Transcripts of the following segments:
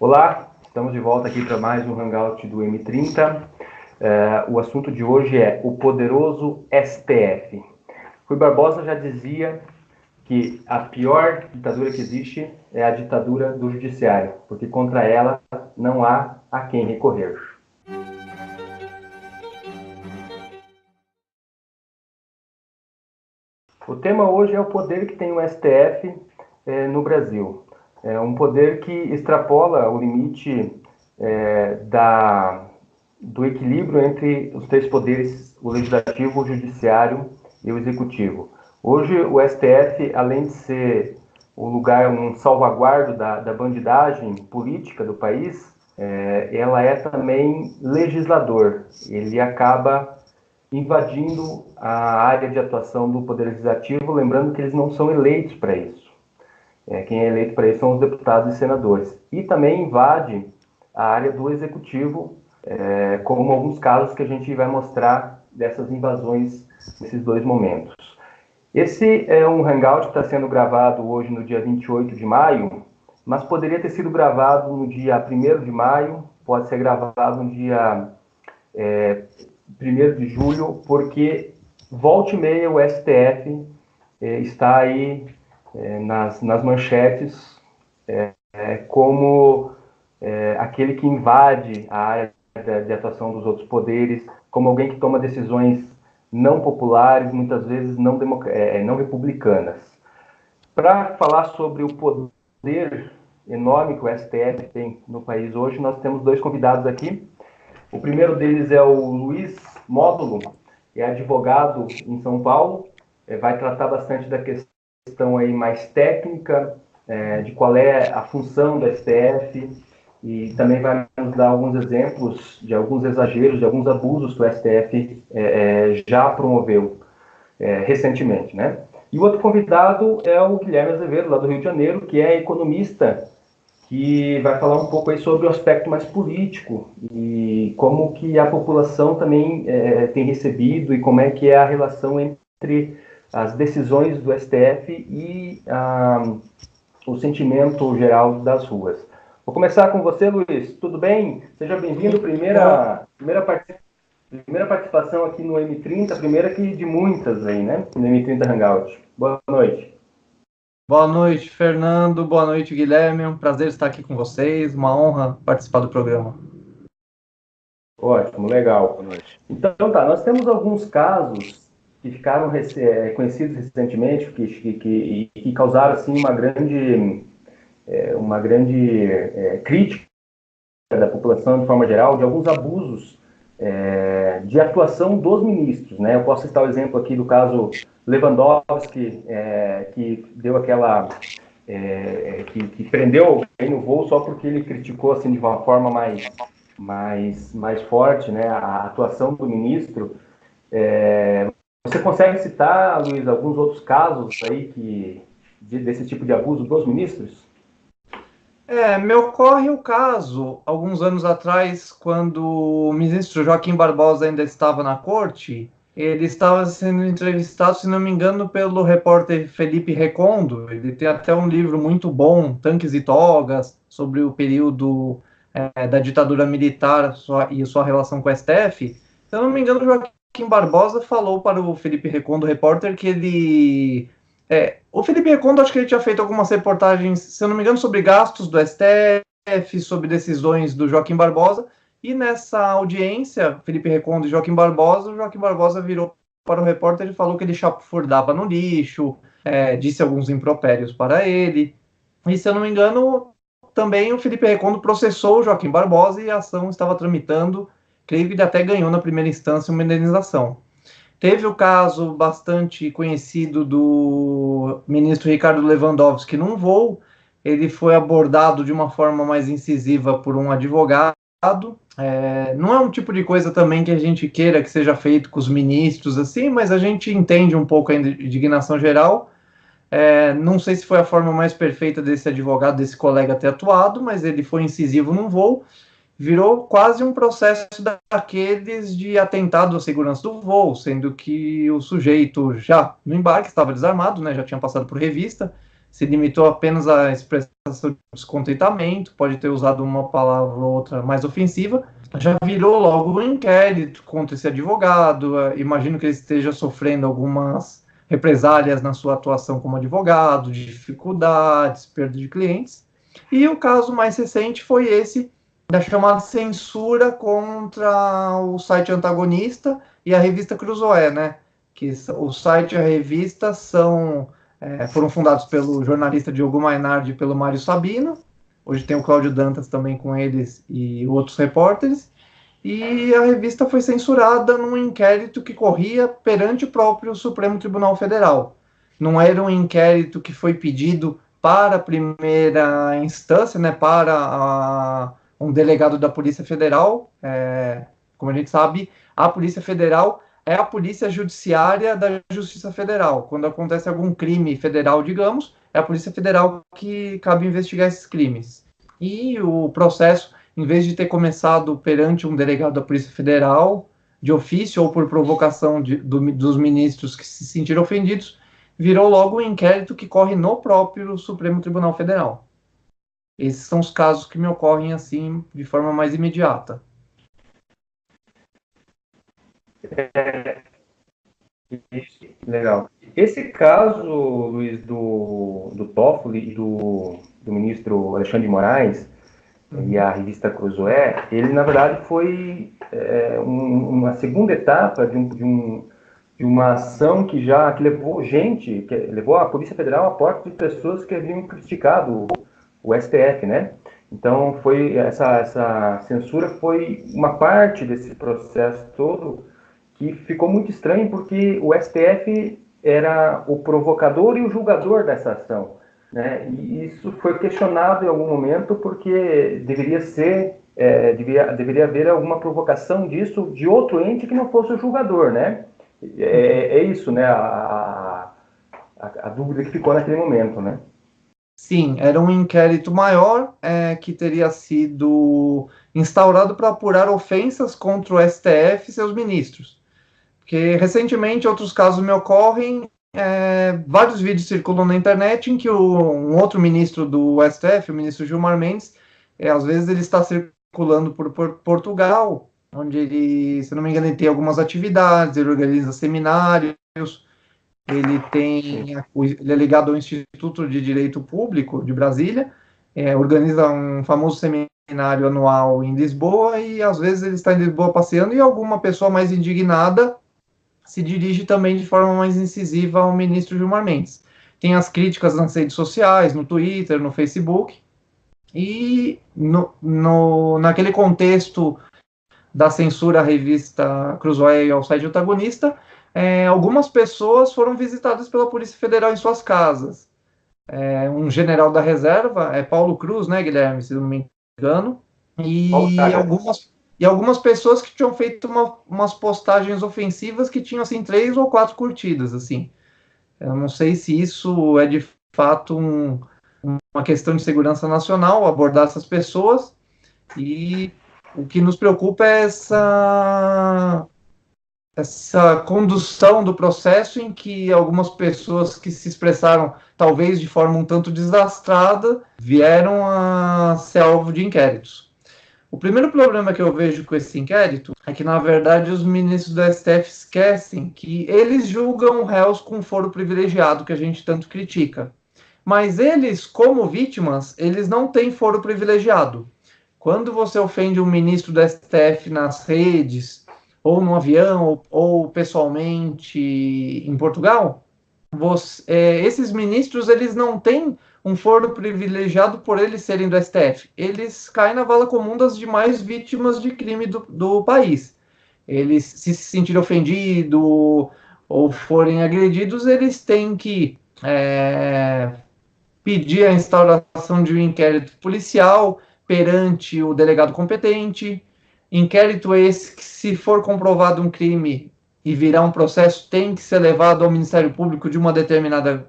Olá, estamos de volta aqui para mais um Hangout do M30. O assunto de hoje é o poderoso STF. Rui Barbosa já dizia que a pior ditadura que existe é a ditadura do judiciário, porque contra ela não há a quem recorrer. O tema hoje é o poder que tem o STF no Brasil. É um poder que extrapola o limite do equilíbrio entre os três poderes, o legislativo, o judiciário e o executivo. Hoje, o STF, além de ser um lugar, um salvaguardo da bandidagem política do país, ela é também legislador. Ele acaba invadindo a área de atuação do Poder Legislativo, lembrando que eles não são eleitos para isso. Quem é eleito para isso são os deputados e senadores. E também invade a área do Executivo, como alguns casos que a gente vai mostrar dessas invasões nesses dois momentos. Esse é um Hangout que está sendo gravado hoje no dia 28 de maio, mas poderia ter sido gravado no dia 1º de maio, pode ser gravado no dia 1º de julho, porque volta e meia o STF está aí nas manchetes como aquele que invade a área de atuação dos outros poderes, como alguém que toma decisões não populares, muitas vezes não republicanas. Para falar sobre o poder enorme que o STF tem no país hoje, nós temos dois convidados aqui. O primeiro deles é o Luiz Módulo, que é advogado em São Paulo, vai tratar bastante da questão aí mais técnica, de qual é a função do STF, e também vai nos dar alguns exemplos de alguns exageros, de alguns abusos que o STF já promoveu recentemente, né? E o outro convidado é o Guilherme Azevedo, lá do Rio de Janeiro, que é economista, que vai falar um pouco aí sobre o aspecto mais político e como que a população também tem recebido e como é que é a relação entre as decisões do STF e o sentimento geral das ruas. Vou começar com você, Luiz. Tudo bem? Seja bem-vindo. Primeira participação aqui no M30, primeira que de muitas aí, né? No M30 Hangout. Boa noite. Boa noite, Fernando. Boa noite, Guilherme. É um prazer estar aqui com vocês. Uma honra participar do programa. Ótimo, legal. Boa noite. Então tá, nós temos alguns casos que ficaram conhecidos recentemente, que causaram assim uma grande crítica da população de forma geral, de alguns abusos de atuação dos ministros, né? Eu posso citar o exemplo aqui do caso Lewandowski, que deu aquela que prendeu alguém no voo só porque ele criticou assim de uma forma mais forte, né, a atuação do ministro. Você consegue citar, Luiz, alguns outros casos aí desse tipo de abuso dos ministros? Me ocorre o caso, alguns anos atrás, quando o ministro Joaquim Barbosa ainda estava na corte, ele estava sendo entrevistado, se não me engano, pelo repórter Felipe Recondo. Ele tem até um livro muito bom, Tanques e Togas, sobre o período da ditadura militar e sua relação com o STF. Se eu não me engano, o Joaquim Barbosa falou para o Felipe Recondo, repórter, que ele... o Felipe Recondo, acho que ele tinha feito algumas reportagens, se eu não me engano, sobre gastos do STF, sobre decisões do Joaquim Barbosa, e nessa audiência, Felipe Recondo e Joaquim Barbosa, o Joaquim Barbosa virou para o repórter e falou que ele chafurdava no lixo, disse alguns impropérios para ele, e se eu não me engano, também o Felipe Recondo processou o Joaquim Barbosa e a ação estava tramitando, creio que ele até ganhou na primeira instância uma indenização. Teve o caso bastante conhecido do ministro Ricardo Lewandowski num voo. Ele foi abordado de uma forma mais incisiva por um advogado. Não é um tipo de coisa também que a gente queira que seja feito com os ministros, assim, mas a gente entende um pouco a indignação geral. Não sei se foi a forma mais perfeita desse advogado, desse colega ter atuado, mas ele foi incisivo num voo. Virou quase um processo daqueles de atentado à segurança do voo, sendo que o sujeito já no embarque estava desarmado, né, já tinha passado por revista, se limitou apenas à expressação de descontentamento, pode ter usado uma palavra ou outra mais ofensiva, já virou logo um inquérito contra esse advogado. Imagino que ele esteja sofrendo algumas represálias na sua atuação como advogado, dificuldades, perda de clientes. E o caso mais recente foi esse da chamada censura contra o site antagonista e a revista Cruzoé, né? Que o site e a revista foram fundados pelo jornalista Diogo Mainardi e pelo Mário Sabino. Hoje tem o Cláudio Dantas também com eles e outros repórteres. E a revista foi censurada num inquérito que corria perante o próprio Supremo Tribunal Federal. Não era um inquérito que foi pedido para a primeira instância, né, para um delegado da Polícia Federal. Como a gente sabe, a Polícia Federal é a polícia judiciária da Justiça Federal. Quando acontece algum crime federal, digamos, é a Polícia Federal que cabe investigar esses crimes. E o processo, em vez de ter começado perante um delegado da Polícia Federal, de ofício ou por provocação dos ministros que se sentiram ofendidos, virou logo um inquérito que corre no próprio Supremo Tribunal Federal. Esses são os casos que me ocorrem assim, de forma mais imediata. Legal. Esse caso, Luiz, do Toffoli e do ministro Alexandre de Moraes e a revista Cruzoé, ele, na verdade, foi uma segunda etapa de uma ação que levou a Polícia Federal a porta de pessoas que haviam criticado o STF, né? Então, essa censura foi uma parte desse processo todo que ficou muito estranho, porque o STF era o provocador e o julgador dessa ação, né? E isso foi questionado em algum momento, porque deveria haver alguma provocação disso de outro ente que não fosse o julgador, né? É isso, né? A dúvida que ficou naquele momento, né? Sim, era um inquérito maior que teria sido instaurado para apurar ofensas contra o STF e seus ministros. Porque recentemente outros casos me ocorrem, vários vídeos circulam na internet em que um outro ministro do STF, o ministro Gilmar Mendes, às vezes ele está circulando por Portugal, onde ele, se não me engano, ele tem algumas atividades, ele organiza seminários, ele é ligado ao Instituto de Direito Público de Brasília, organiza um famoso seminário anual em Lisboa, e às vezes ele está em Lisboa passeando e alguma pessoa mais indignada se dirige também de forma mais incisiva ao ministro Gilmar Mendes. Tem as críticas nas redes sociais, no Twitter, no Facebook, e naquele contexto da censura à revista Cruzoé e ao site antagonista, algumas pessoas foram visitadas pela Polícia Federal em suas casas. Um general da reserva, Paulo Cruz, né, Guilherme, se não me engano, e algumas pessoas que tinham feito umas postagens ofensivas que tinham, assim, 3 ou 4 curtidas, assim. Eu não sei se isso é, de fato, uma questão de segurança nacional, abordar essas pessoas, e o que nos preocupa é essa condução do processo em que algumas pessoas que se expressaram, talvez de forma um tanto desastrada, vieram a ser alvo de inquéritos. O primeiro problema que eu vejo com esse inquérito é que, na verdade, os ministros do STF esquecem que eles julgam réus com foro privilegiado, que a gente tanto critica. Mas eles, como vítimas, eles não têm foro privilegiado. Quando você ofende um ministro do STF nas redes, ou no avião, ou pessoalmente em Portugal, esses ministros, eles não têm um foro privilegiado por eles serem do STF. Eles caem na vala comum das demais vítimas de crime do país. Eles, se sentirem ofendidos ou forem agredidos, eles têm que pedir a instauração de um inquérito policial perante o delegado competente. Inquérito esse que, se for comprovado um crime e virar um processo, tem que ser levado ao Ministério Público de uma determinada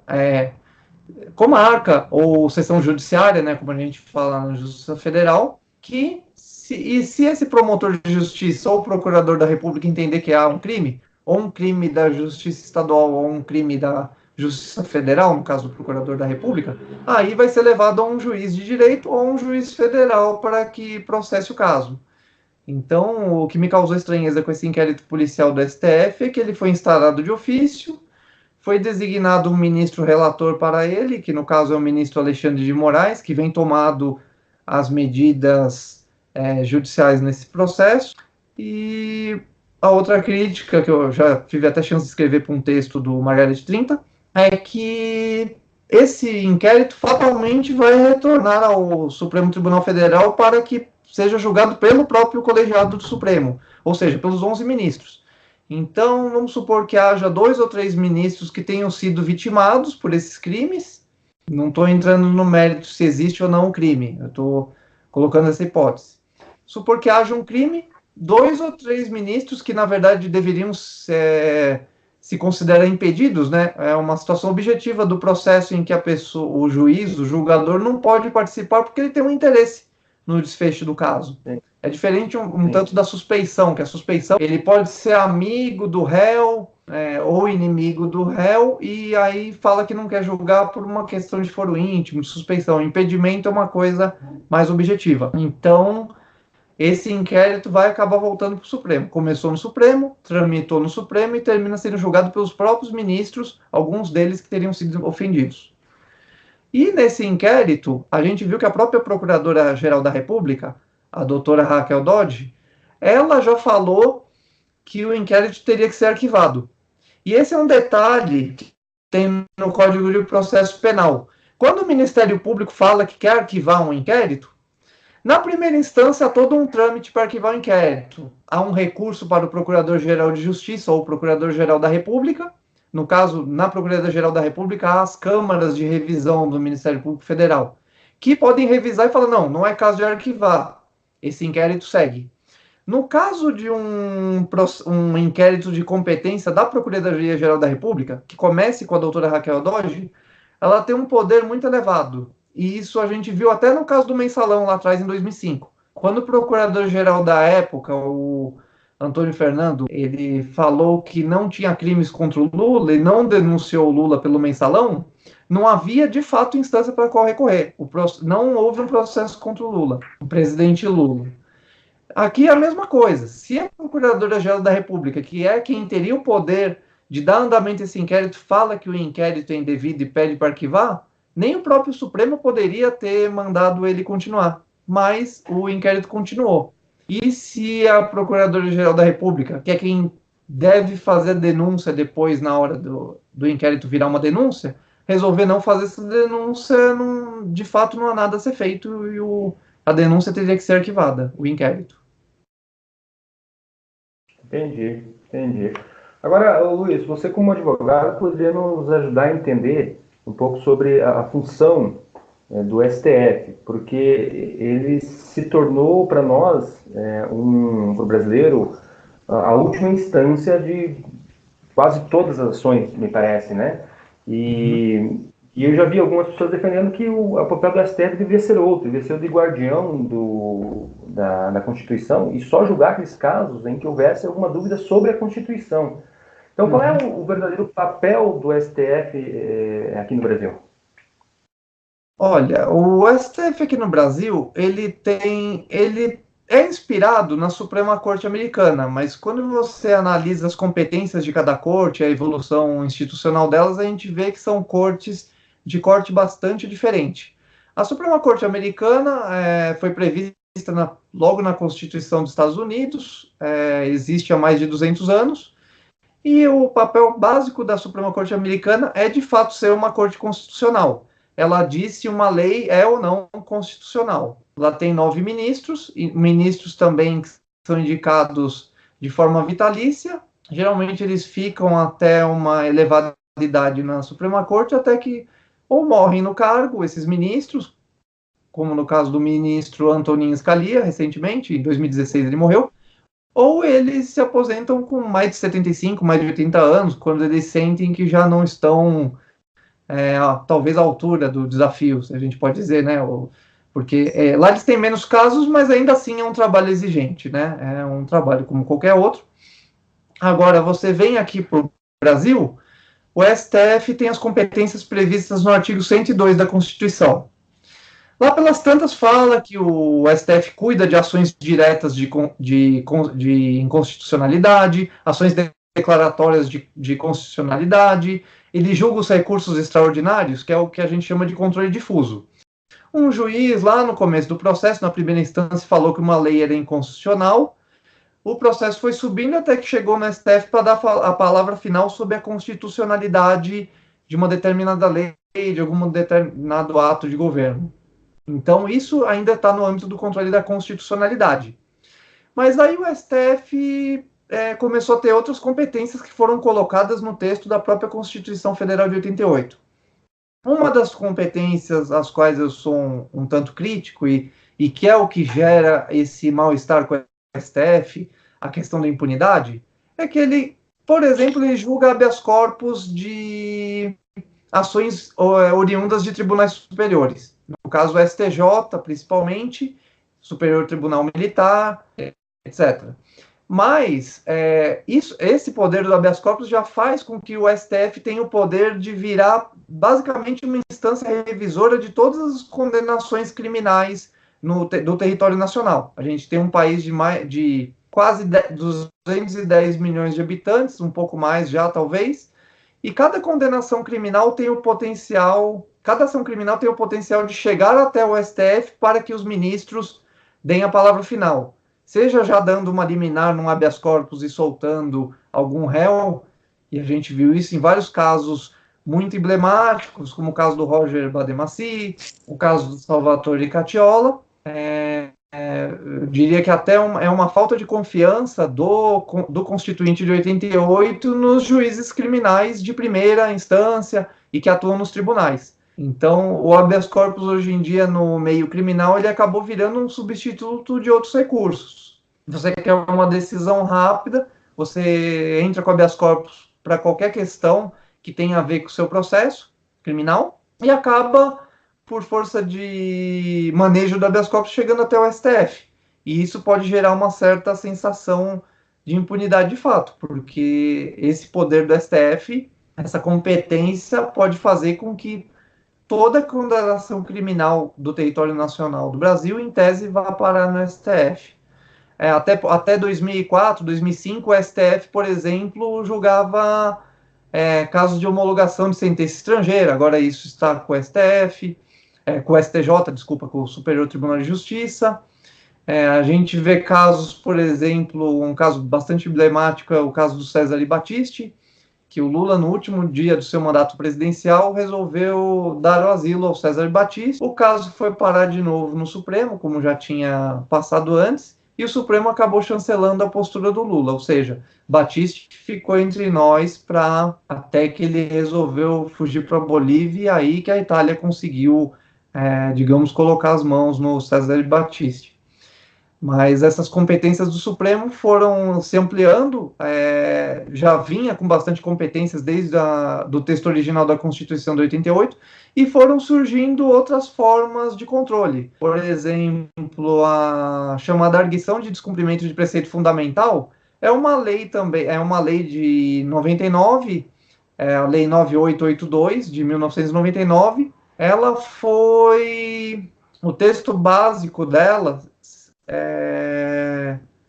comarca ou seção judiciária, né, como a gente fala na Justiça Federal, que se esse promotor de justiça ou procurador da República entender que há um crime, ou um crime da Justiça Estadual ou um crime da Justiça Federal, no caso do Procurador da República, aí vai ser levado a um juiz de direito ou a um juiz federal para que processe o caso. Então, o que me causou estranheza com esse inquérito policial do STF é que ele foi instaurado de ofício, foi designado um ministro relator para ele, que no caso é o ministro Alexandre de Moraes, que vem tomado as medidas judiciais nesse processo. E a outra crítica, que eu já tive até chance de escrever para um texto do Margaret 30, é que esse inquérito fatalmente vai retornar ao Supremo Tribunal Federal para que seja julgado pelo próprio colegiado do Supremo, ou seja, pelos 11 ministros. Então, vamos supor que haja 2 ou 3 ministros que tenham sido vitimados por esses crimes. Não estou entrando no mérito se existe ou não um crime, eu estou colocando essa hipótese. Supor que haja um crime, 2 ou 3 ministros que, na verdade, deveriam se considerar impedidos, né? É uma situação objetiva do processo em que a pessoa, o juiz, o julgador, não pode participar porque ele tem um interesse no desfecho do caso. Sim. É diferente um tanto da suspeição, que a suspeição ele pode ser amigo do réu ou inimigo do réu e aí fala que não quer julgar por uma questão de foro íntimo, suspeição. Impedimento é uma coisa mais objetiva. Então, esse inquérito vai acabar voltando para o Supremo. Começou no Supremo, tramitou no Supremo e termina sendo julgado pelos próprios ministros, alguns deles que teriam sido ofendidos. E nesse inquérito, a gente viu que a própria Procuradora-Geral da República, a doutora Raquel Dodge, ela já falou que o inquérito teria que ser arquivado. E esse é um detalhe que tem no Código de Processo Penal. Quando o Ministério Público fala que quer arquivar um inquérito, na primeira instância, há todo um trâmite para arquivar o inquérito. Há um recurso para o Procurador-Geral de Justiça ou o Procurador-Geral da República. No caso, na Procuradoria-Geral da República, há as câmaras de revisão do Ministério Público Federal, que podem revisar e falar, não é caso de arquivar, esse inquérito segue. No caso de um inquérito de competência da Procuradoria-Geral da República, que comece com a doutora Raquel Dodge, ela tem um poder muito elevado. E isso a gente viu até no caso do Mensalão, lá atrás, em 2005. Quando o procurador-geral da época, o Antônio Fernando, ele falou que não tinha crimes contra o Lula e não denunciou o Lula pelo Mensalão, não havia, de fato, instância para qual recorrer. Não houve um processo contra o Lula, o presidente Lula. Aqui é a mesma coisa. Se a Procuradora-Geral da República, que é quem teria o poder de dar andamento a esse inquérito, fala que o inquérito é indevido e pede para arquivar, nem o próprio Supremo poderia ter mandado ele continuar. Mas o inquérito continuou. E se a Procuradora-Geral da República, que é quem deve fazer a denúncia depois, na hora do inquérito virar uma denúncia, resolver não fazer essa denúncia, de fato não há nada a ser feito e a denúncia teria que ser arquivada, o inquérito. Entendi. Agora, Luiz, você como advogado poderia nos ajudar a entender um pouco sobre a função do STF, porque ele se tornou para nós, para o brasileiro, a última instância de quase todas as ações, me parece, né? E eu já vi algumas pessoas defendendo que o papel do STF devia ser outro, devia ser o de guardião da Constituição e só julgar aqueles casos em que houvesse alguma dúvida sobre a Constituição. Então, qual é o verdadeiro papel do STF aqui no Brasil? Olha, o STF aqui no Brasil, ele é inspirado na Suprema Corte Americana, mas quando você analisa as competências de cada corte, a evolução institucional delas, a gente vê que são cortes de corte bastante diferente. A Suprema Corte Americana foi prevista logo na Constituição dos Estados Unidos, existe há mais de 200 anos, e o papel básico da Suprema Corte Americana é, de fato, ser uma corte constitucional. Ela diz se uma lei é ou não constitucional. Ela tem 9 ministros, e ministros também que são indicados de forma vitalícia. Geralmente eles ficam até uma elevada idade na Suprema Corte, até que ou morrem no cargo, esses ministros, como no caso do ministro Antonin Scalia, recentemente, em 2016 ele morreu, ou eles se aposentam com mais de 75, mais de 80 anos, quando eles sentem que já não estão, talvez, à altura do desafio, se a gente pode dizer, né? Porque lá eles têm menos casos, mas ainda assim é um trabalho exigente, né? É um trabalho como qualquer outro. Agora, você vem aqui para o Brasil, o STF tem as competências previstas no artigo 102 da Constituição. Lá pelas tantas fala que o STF cuida de ações diretas de inconstitucionalidade, ações declaratórias de constitucionalidade, ele julga os recursos extraordinários, que é o que a gente chama de controle difuso. Um juiz, lá no começo do processo, na primeira instância, falou que uma lei era inconstitucional. O processo foi subindo até que chegou no STF para dar a palavra final sobre a constitucionalidade de uma determinada lei, de algum determinado ato de governo. Então, isso ainda está no âmbito do controle da constitucionalidade. Mas aí o STF começou a ter outras competências que foram colocadas no texto da própria Constituição Federal de 88. Uma das competências às quais eu sou um tanto crítico e que é o que gera esse mal-estar com o STF, a questão da impunidade, é que ele, por exemplo, ele julga habeas corpus de ações oriundas de tribunais superiores. No caso, o STJ, principalmente, Superior Tribunal Militar, etc. Mas esse poder do habeas corpus já faz com que o STF tenha o poder de virar basicamente uma instância revisora de todas as condenações criminais do território nacional. A gente tem um país de quase 210 milhões de habitantes, um pouco mais já talvez, e cada condenação criminal tem o potencial, cada ação criminal tem o potencial de chegar até o STF para que os ministros deem a palavra final. Seja já dando uma liminar num habeas corpus e soltando algum réu, e a gente viu isso em vários casos muito emblemáticos, como o caso do Roger Bademasi, o caso do Salvatore Catiola. Eu diria que até é uma falta de confiança do Constituinte de 88 nos juízes criminais de primeira instância e que atuam nos tribunais. Então, o habeas corpus hoje em dia no meio criminal, ele acabou virando um substituto de outros recursos. Você quer uma decisão rápida, você entra com habeas corpus para qualquer questão que tenha a ver com o seu processo criminal e acaba, por força de manejo do habeas corpus, chegando até o STF. E isso pode gerar uma certa sensação de impunidade de fato, porque esse poder do STF, essa competência, pode fazer com que toda condenação criminal do território nacional do Brasil, em tese, vá parar no STF. Até 2004, 2005, o STF, por exemplo, julgava casos de homologação de sentença estrangeira. Agora isso está com o STF, com o STJ, desculpa, com o Superior Tribunal de Justiça. A gente vê casos, por exemplo, um caso bastante emblemático é o caso do Cesare Battisti, que o Lula, no último dia do seu mandato presidencial, resolveu dar o asilo ao Cesare Battisti. O caso foi parar de novo no Supremo, como já tinha passado antes, e o Supremo acabou chancelando a postura do Lula, ou seja, Battisti ficou entre nós até que ele resolveu fugir para a Bolívia, e aí que a Itália conseguiu, digamos, colocar as mãos no Cesare Battisti. Mas essas competências do Supremo foram se ampliando, já vinha com bastante competências desde do texto original da Constituição de 88, e foram surgindo outras formas de controle. Por exemplo, a chamada arguição de descumprimento de preceito fundamental é uma lei também, é uma lei de 99, a Lei 9882, de 1999, ela foi... O texto básico dela,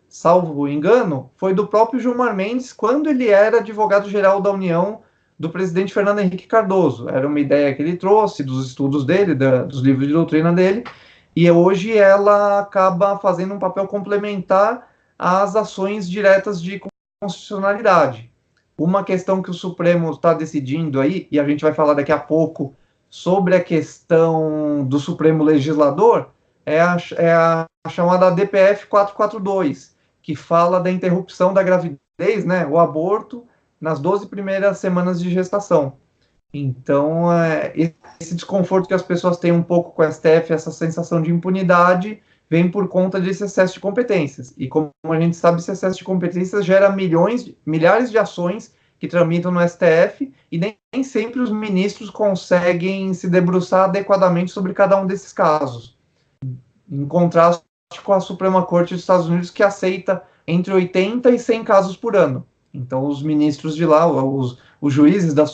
salvo engano, foi do próprio Gilmar Mendes, quando ele era advogado-geral da União do presidente Fernando Henrique Cardoso. Era uma ideia que ele trouxe dos estudos dele, dos livros de doutrina dele, e hoje ela acaba fazendo um papel complementar às ações diretas de constitucionalidade. Uma questão que o Supremo está decidindo aí, e a gente vai falar daqui a pouco sobre a questão do Supremo Legislador, é a chamada DPF 442, que fala da interrupção da gravidez, né, o aborto, nas 12 primeiras semanas de gestação. Então, esse desconforto que as pessoas têm um pouco com o STF, essa sensação de impunidade, vem por conta desse excesso de competências. E como a gente sabe, esse excesso de competências gera milhares de ações que tramitam no STF, e nem sempre os ministros conseguem se debruçar adequadamente sobre cada um desses casos. Em contraste com a Suprema Corte dos Estados Unidos, que aceita entre 80 e 100 casos por ano. Então, os ministros de lá, os juízes da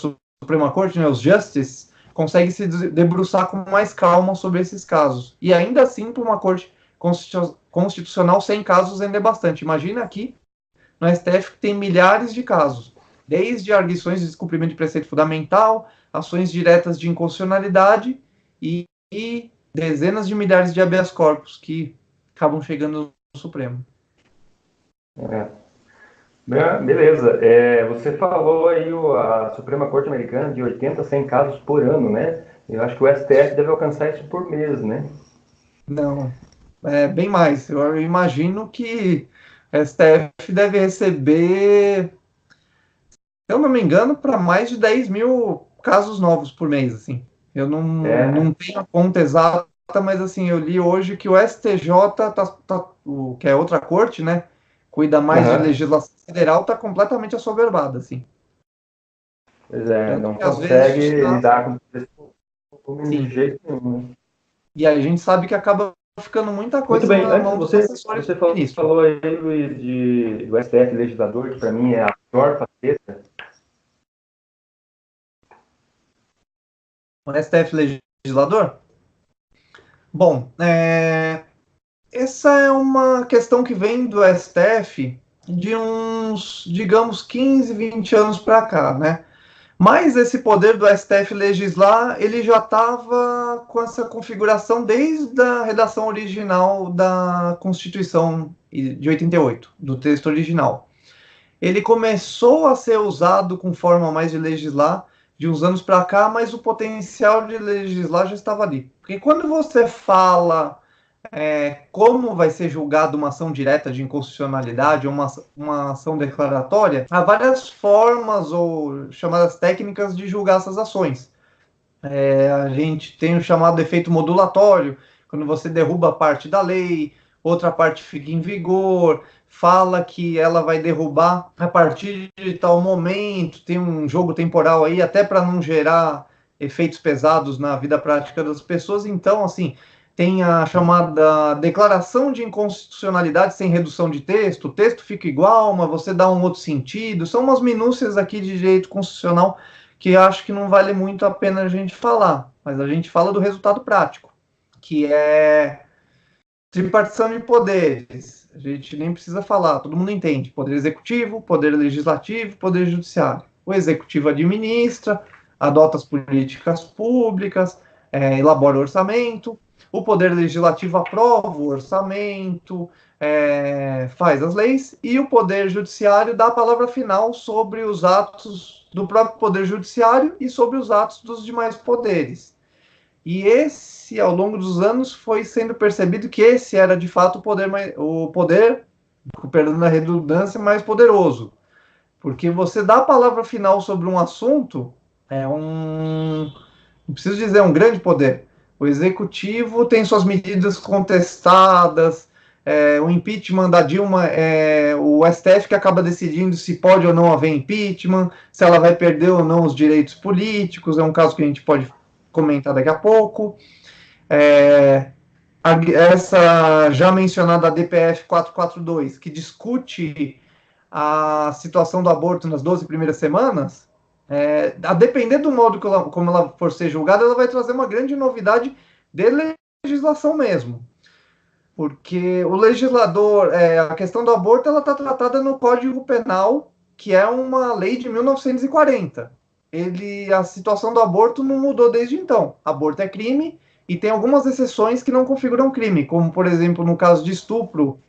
Suprema Corte, né, os justices, conseguem se debruçar com mais calma sobre esses casos. E ainda assim, para uma corte constitucional, 100 casos ainda é bastante. Imagina aqui no STF que tem milhares de casos, desde arguições de descumprimento de preceito fundamental, ações diretas de inconstitucionalidade e dezenas de milhares de habeas corpus que acabam chegando no Supremo. Beleza. Você falou aí a Suprema Corte Americana de 80 a 100 casos por ano, né? Eu acho que o STF deve alcançar isso por mês, né? Não, é bem mais. Eu imagino que a STF deve receber, se eu não me engano, para mais de 10 mil casos novos por mês, assim. Eu não tenho a conta exata, mas assim, eu li hoje que o STJ, que é outra corte, né, cuida mais de legislação federal, está completamente assoberbada, assim. Pois é, Tanto não que às vezes consegue está... lidar com o de Sim. jeito nenhum, né? E a gente sabe que acaba ficando muita Muito coisa bem, na antes mão dos você, assessores você do ministro. falou aí, Luiz, do STF legislador, que para mim é a pior faceta. O STF legislador? Bom, essa é uma questão que vem do STF de uns, digamos, 15, 20 anos para cá, né? Mas esse poder do STF legislar, ele já estava com essa configuração desde a redação original da Constituição de 88, do texto original. Ele começou a ser usado com forma mais de legislar de uns anos para cá, mas o potencial de legislar já estava ali. Porque quando você fala como vai ser julgada uma ação direta de inconstitucionalidade ou uma ação declaratória, há várias formas ou chamadas técnicas de julgar essas ações. A gente tem o chamado efeito modulatório, quando você derruba parte da lei, outra parte fica em vigor, fala que ela vai derrubar a partir de tal momento, tem um jogo temporal aí, até para não gerar efeitos pesados na vida prática das pessoas. Então, assim, tem a chamada declaração de inconstitucionalidade sem redução de texto, o texto fica igual, mas você dá um outro sentido. São umas minúcias aqui de direito constitucional que acho que não vale muito a pena a gente falar, mas a gente fala do resultado prático, que é tripartição de poderes. A gente nem precisa falar, todo mundo entende. Poder executivo, poder legislativo, poder judiciário. O executivo administra, adota as políticas públicas, elabora o orçamento. O poder legislativo aprova o orçamento, faz as leis, e o poder judiciário dá a palavra final sobre os atos do próprio poder judiciário e sobre os atos dos demais poderes. E esse, ao longo dos anos, foi sendo percebido que esse era de fato o poder, perdão a redundância, mais poderoso. Porque você dá a palavra final sobre um assunto, não preciso dizer, é um grande poder. O executivo tem suas medidas contestadas, o impeachment da Dilma, o STF que acaba decidindo se pode ou não haver impeachment, se ela vai perder ou não os direitos políticos, é um caso que a gente pode comentar daqui a pouco. Essa já mencionada DPF 442, que discute a situação do aborto nas 12 primeiras semanas, a depender do modo como ela for ser julgada, ela vai trazer uma grande novidade de legislação mesmo. Porque o legislador, a questão do aborto, ela está tratada no Código Penal, que é uma lei de 1940. A situação do aborto não mudou desde então. Aborto é crime e tem algumas exceções que não configuram crime, como, por exemplo, no caso de estupro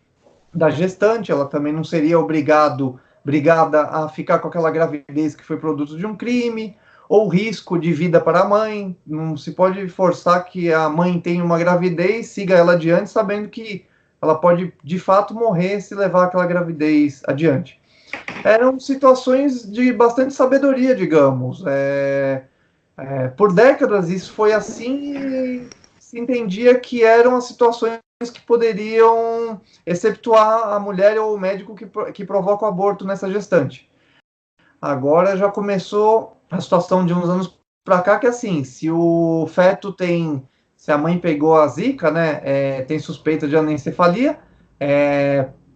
da gestante, ela também não seria obrigada a ficar com aquela gravidez que foi produto de um crime, ou risco de vida para a mãe. Não se pode forçar que a mãe tenha uma gravidez, siga ela adiante, sabendo que ela pode, de fato, morrer se levar aquela gravidez adiante. Eram situações de bastante sabedoria, digamos. Por décadas isso foi assim e se entendia que eram as situações que poderiam exceptuar a mulher ou o médico que provoca o aborto nessa gestante. Agora já começou a situação de uns anos para cá que assim, se o feto se a mãe pegou a zika, né, tem suspeita de anencefalia,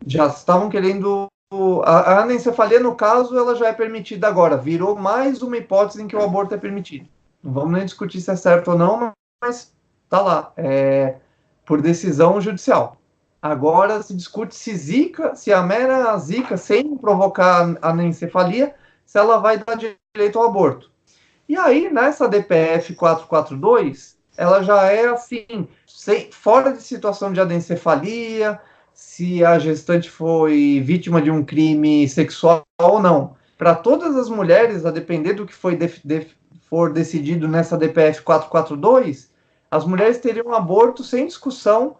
já estavam querendo A anencefalia, no caso, ela já é permitida agora. Virou mais uma hipótese em que o aborto é permitido. Não vamos nem discutir se é certo ou não, mas tá lá. Por decisão judicial. Agora se discute se a mera zika, sem provocar anencefalia, se ela vai dar direito ao aborto. E aí, nessa DPF 442, ela já é assim, fora de situação de anencefalia, se a gestante foi vítima de um crime sexual ou não. Para todas as mulheres, a depender do que for decidido nessa DPF 442, as mulheres teriam aborto sem discussão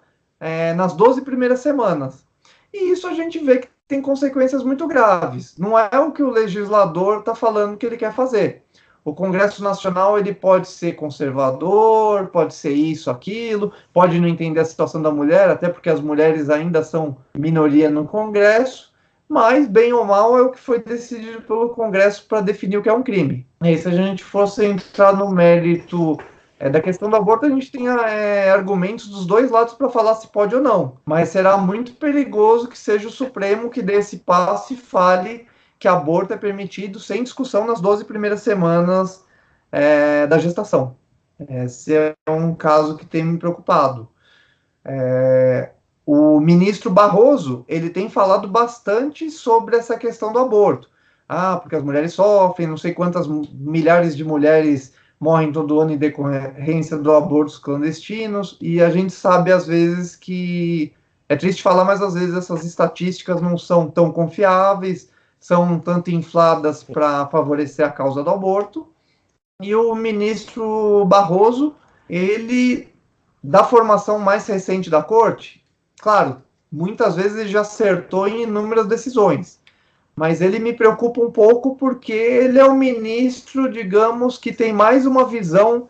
nas 12 primeiras semanas. E isso a gente vê que tem consequências muito graves. Não é o que o legislador está falando que ele quer fazer. O Congresso Nacional ele pode ser conservador, pode ser isso, aquilo, pode não entender a situação da mulher, até porque as mulheres ainda são minoria no Congresso, mas, bem ou mal, é o que foi decidido pelo Congresso para definir o que é um crime. E se a gente fosse entrar no mérito da questão do aborto, a gente tem argumentos dos dois lados para falar se pode ou não, mas será muito perigoso que seja o Supremo que dê esse passo e fale que aborto é permitido sem discussão nas 12 primeiras semanas da gestação. Esse é um caso que tem me preocupado. O ministro Barroso, ele tem falado bastante sobre essa questão do aborto. Porque as mulheres sofrem, não sei quantas milhares de mulheres morrem todo ano em decorrência do abortos clandestinos, e a gente sabe, às vezes, que é triste falar, mas às vezes essas estatísticas não são tão confiáveis, são um tanto infladas para favorecer a causa do aborto. E o ministro Barroso, ele, da formação mais recente da corte, claro, muitas vezes ele já acertou em inúmeras decisões, mas ele me preocupa um pouco porque ele é o ministro, digamos, que tem mais uma visão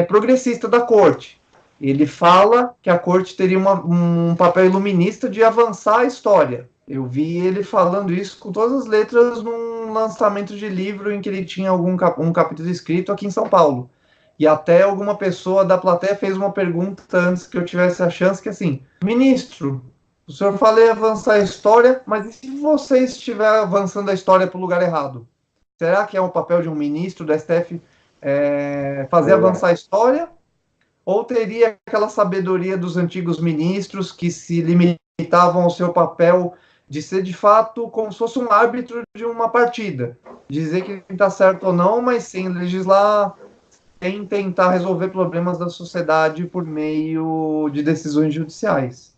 progressista da corte. Ele fala que a corte teria um papel iluminista de avançar a história. Eu vi ele falando isso com todas as letras num lançamento de livro em que ele tinha um capítulo escrito aqui em São Paulo. E até alguma pessoa da plateia fez uma pergunta antes que eu tivesse a chance, que assim, ministro, o senhor fala em avançar a história, mas e se você estiver avançando a história para o lugar errado? Será que é um papel de um ministro do STF fazer avançar a história? Ou teria aquela sabedoria dos antigos ministros que se limitavam ao seu papel de ser, de fato, como se fosse um árbitro de uma partida? Dizer que está certo ou não, mas sem legislar, sem tentar resolver problemas da sociedade por meio de decisões judiciais.